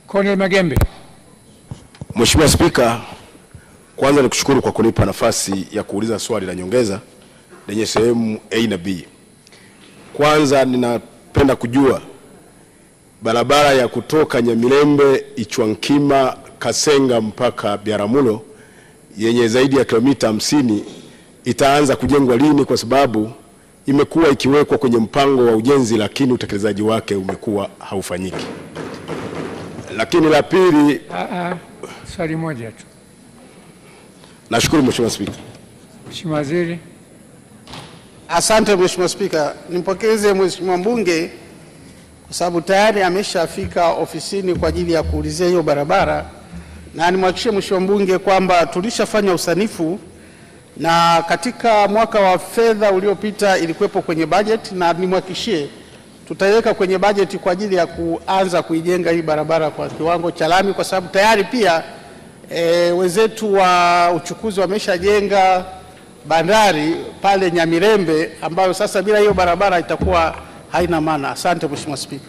Cornel Magembe. Mheshimiwa Spika, kwanza nikushukuru kwa kunipa nafasi ya kuuliza swali la nyongeza lenye sehemu A na B. Kwanza ninapenda kujua barabara ya kutoka Nyamirembe, Ichwankima, Kasenga mpaka Biaramulo yenye zaidi ya kilomita 50 itaanza kujengwa lini, kwa sababu imekuwa ikiwekwa kwenye mpango wa ujenzi lakini utekelezaji wake umekuwa haufanyiki. Lakini la pili, swali moja tu. Nashukuru Mheshimiwa Spika. Mheshimiwa Waziri. Asante Mheshimiwa Spika. Nimpokeze Mheshimiwa mbunge kwa sababu tayari ameshafika ofisini kwa ajili ya kuulizia hiyo barabara, na nimhakikishie Mheshimiwa mbunge kwamba tulishafanya usanifu na katika mwaka wa fedha uliopita ilikuwepo kwenye budget, na nimhakikishie tutaiweka kwenye budget kwa ajili ya kuanza kuijenga hii barabara kwa kiwango cha lami, kwa sababu tayari pia wenzetu wa uchukuzi wameshajenga bandari pale Nyamirembe ambayo sasa bila hiyo barabara itakuwa haina maana. Asante Mheshimiwa Spika.